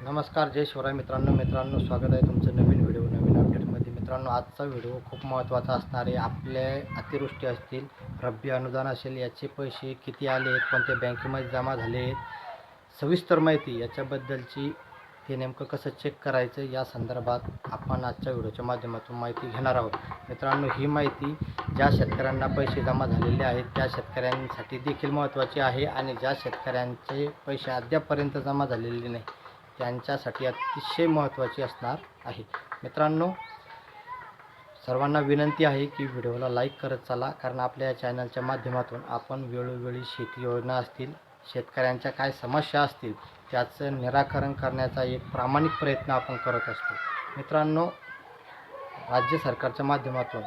नमस्कार, जय शिवराय मित्रांनो स्वागत आहे तुमचं नवीन नवीन अपडेटमध्ये। मित्रांनो, आजचा व्हिडिओ खूप महत्त्वाचा असणार आहे। आपल्या अतिवृष्टी असतील, रब्बी अनुदान असेल, याचे पैसे किती आले आहेत, कोणत्या बँकेमध्ये जमा झाले आहेत, सविस्तर माहिती याच्याबद्दलची ते नेमकं कसं चेक करायचं या संदर्भात आपण आजच्या व्हिडिओच्या माध्यमातून माहिती घेणार आहोत। मित्रांनो, ही माहिती ज्या शेतकऱ्यांना पैसे जमा झालेले आहेत त्या शेतकऱ्यांसाठी देखील महत्त्वाची आहे आणि ज्या शेतकऱ्यांचे पैसे अद्यापपर्यंत जमा झालेले नाही त्यांच्यासाठी अतिशय महत्त्वाची असणार आहे। मित्रांनो, सर्वांना विनंती आहे की व्हिडिओला लाईक करत चला, कारण आपल्या या चॅनलच्या माध्यमातून आपण वेळोवेळी शेती योजना असतील, शेतकऱ्यांच्या काय समस्या असतील त्याचं निराकरण करण्याचा एक प्रामाणिक प्रयत्न आपण करत असतो। मित्रांनो, राज्य सरकारच्या माध्यमातून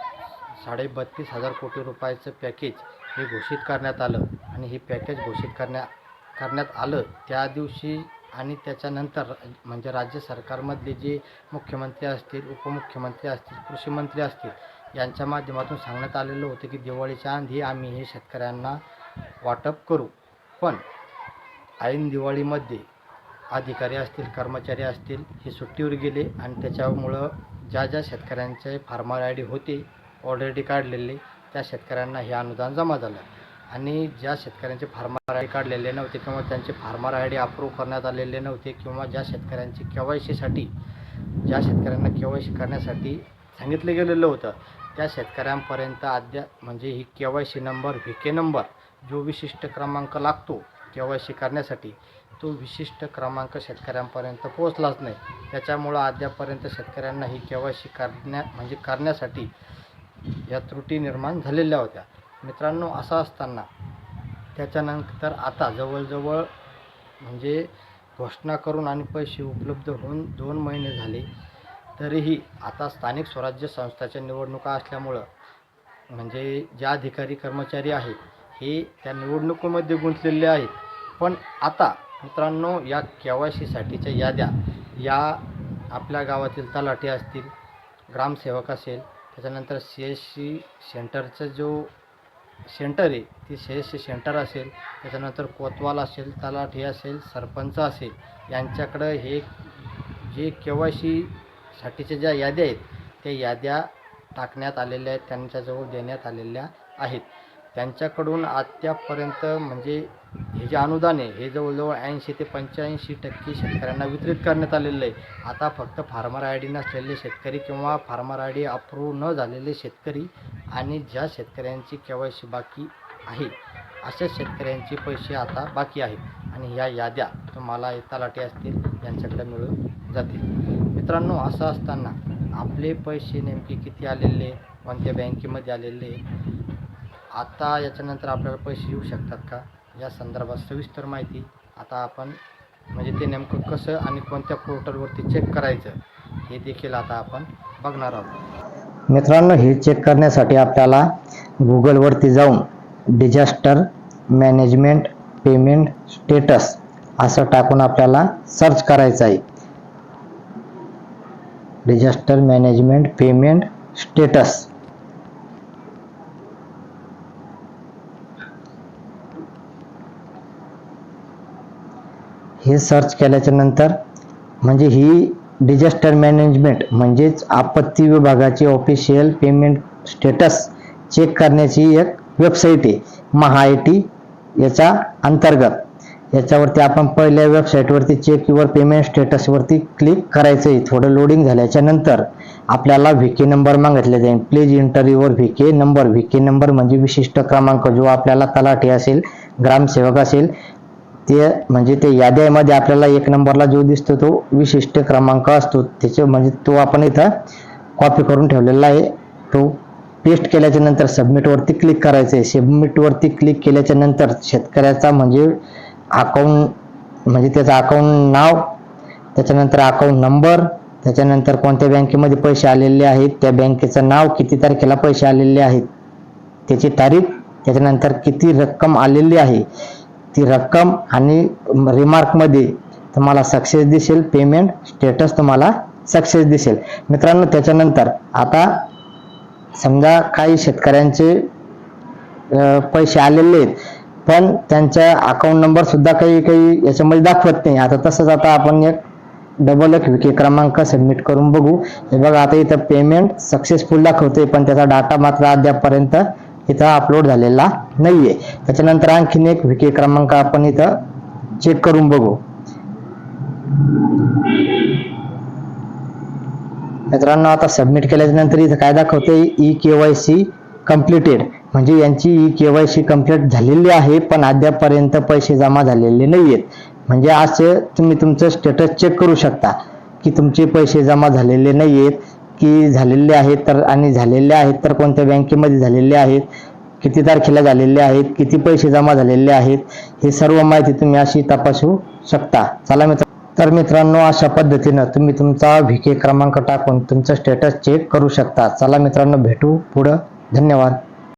32,500 कोटी रुपयाचं पॅकेज हे घोषित करण्यात आलं आणि हे पॅकेज घोषित करण्यात आलं त्या दिवशी आणि त्याच्यानंतर म्हणजे राज्य सरकारमधले जे मुख्यमंत्री असतील, उपमुख्यमंत्री असतील, कृषी मंत्री असतील यांच्या माध्यमातून सांगण्यात आलेलं होतं की दिवाळीच्या आधी आम्ही हे शेतकऱ्यांना वाटप करू। पण ऐन दिवाळीमध्ये अधिकारी असतील, कर्मचारी असतील हे सुट्टीवर गेले आणि त्याच्यामुळं ज्या शेतकऱ्यांचे फार्मर आय डी होते ऑलरेडी काढलेले त्या शेतकऱ्यांना हे अनुदान जमा झालं आणि ज्या शेतकऱ्यांचे फार्मर आय डी काढलेले नव्हते किंवा त्यांचे फार्मर आय डी अप्रूव्ह करण्यात आलेले नव्हते किंवा ज्या शेतकऱ्यांची ज्या शेतकऱ्यांना KYC करण्यासाठी सांगितलं गेलेलं होतं त्या शेतकऱ्यांपर्यंत म्हणजे ही KYC नंबर VK नंबर जो विशिष्ट क्रमांक लागतो KYC करण्यासाठी तो विशिष्ट क्रमांक शेतकऱ्यांपर्यंत पोहोचलाच नाही। त्याच्यामुळं अद्यापपर्यंत शेतकऱ्यांना ही KYC करण्यासाठी या त्रुटी निर्माण झालेल्या होत्या। मित्रांनो, असं असताना त्याच्यानंतर आता जवळजवळ म्हणजे घोषणा करून आणि पैसे उपलब्ध होऊन 2 महिने झाले, तरीही आता स्थानिक स्वराज्य संस्थाच्या निवडणुका असल्यामुळं म्हणजे ज्या अधिकारी कर्मचारी आहेत हे त्या निवडणुकीमध्ये गुंतलेले आहेत। पण आता मित्रांनो, या KYCसाठीच्या याद्या या आपल्या गावातील तलाठी असतील, ग्रामसेवक असेल, त्याच्यानंतर CSC सेंटरचं जो सेंटर आहे ती CSC सेंटर असेल, त्याच्यानंतर कोतवाल असेल, तलाठी असेल, सरपंच असेल, यांच्याकडं हे जे KYCसाठीच्या ज्या याद्या आहेत त्या याद्या टाकण्यात आलेल्या आहेत, त्यांच्याजवळ देण्यात आलेल्या आहेत। त्यांच्याकडून अद्यापपर्यंत म्हणजे हे जे अनुदान आहे हे जवळजवळ 80 ते 85% शेतकऱ्यांना वितरित करण्यात आलेलं आहे। आता फक्त फार्मर आय डी नसलेले शेतकरी किंवा फार्मर आय डी अप्रूव्ह न झालेले शेतकरी आणि ज्या शेतकऱ्यांची KYC बाकी आहे अशा शेतकऱ्यांचे पैसे आता बाकी आहेत आणि ह्या याद्या तुम्हाला तलाठी असतील यांच्याकडे मिळून जातील। मित्रांनो, असं असताना आपले पैसे नेमके किती आलेले, कोणत्या बँकेमध्ये आलेले, आता याच्यानंतर आपल्याला पैसे येऊ शकतात का या संदर्भात सविस्तर माहिती आता आपण म्हणजे ते नेमकं कसं आणि कोणत्या पोर्टलवरती चेक करायचं हे देखील आता आपण बघणार आहोत। मित्रांनो, हे चेक करण्यासाठी आपल्याला गुगलवरती जाऊन डिझास्टर मॅनेजमेंट पेमेंट स्टेटस असं टाकून आपल्याला सर्च करायचं आहे। डिझास्टर मॅनेजमेंट पेमेंट स्टेटस हे सर्च केल्याच्या नंतर म्हणजे ही डिझास्टर मॅनेजमेंट म्हणजेच आपत्ती विभागाची ऑफिशियल पेमेंट स्टेटस चेक करण्याची एक वेबसाईट आहे, MahaIT याच्या अंतर्गत। याच्यावरती आपण पहिल्या वेबसाईटवरती चेक युअर पेमेंट स्टेटसवरती क्लिक करायचं आहे। थोडं लोडिंग झाल्याच्या नंतर आपल्याला VK नंबर मागितले जाईल। Please enter your VK number. VK number म्हणजे विशिष्ट क्रमांक जो आपल्याला तलाठी असेल, ग्रामसेवक असेल ते म्हणजे ते याद्यामध्ये आपल्याला 1 नंबरला जो दिसतो तो विशिष्ट क्रमांक असतो, त्याचे म्हणजे तो आपण इथं कॉपी करून ठेवलेला आहे। तो पेस्ट केल्याच्या नंतर सबमिटवरती क्लिक करायचं आहे। सबमिटवरती क्लिक केल्याच्या नंतर शेतकऱ्याचा म्हणजे अकाउंट म्हणजे त्याचं अकाउंट नाव, त्याच्यानंतर अकाउंट नंबर, त्याच्यानंतर कोणत्या बँकेमध्ये पैसे आलेले आहेत, त्या बँकेचं नाव, किती तारखेला पैसे आलेले आहेत, त्याची तारीख, त्याच्यानंतर किती रक्कम आलेली आहे ती रक्कम आणि रिमार्कमध्ये तुम्हाला सक्सेस दिसेल, पेमेंट स्टेटस तुम्हाला सक्सेस दिसेल। मित्रांनो, त्याच्यानंतर आता समजा काही शेतकऱ्यांचे पैसे आलेले आहेत पण त्यांचा अकाउंट नंबर सुद्धा काही याच्यामध्ये दाखवत नाही। आता तसंच आता आपण एक डबल एक विके क्रमांक सबमिट करून बघू. हे बघा आता इथं पेमेंट सक्सेसफुल दाखवतोय, पण त्याचा डाटा मात्र अद्यापपर्यंत इथं अपलोड झालेला नाहीये. त्याच्यानंतर आणखीन एक विके क्रमांक आपण इथं चेक करून बघू. मित्रांनो आता सबमिट केल्याच्या नंतर इथं काय दाखवतंय, ई-KYC कम्प्लिटेड, म्हणजे यांची ई-KYC कम्प्लीट झालेली आहे, पण अद्यापपर्यंत पैसे जमा झालेले नाहीयेत. म्हणजे असे तुम्ही तुमचं स्टेटस चेक करू शकता की तुमचे पैसे जमा झालेले नाहीयेत की झालेले आहेत, तर आणि झालेले आहेत तर कोणत्या बँकेमध्ये झालेले आहेत, किती तारखेला झालेले आहेत, किती पैसे जमा झालेले आहेत, हे सर्व माहिती तुम्ही अशी तपासू शकता. चला तर मित्रांनो अशा पद्धतीनं तुम्ही तुमचा विके क्रमांक टाकून तुमचं स्टेटस चेक करू शकता. चला मित्रांनो भेटू पुढं. धन्यवाद.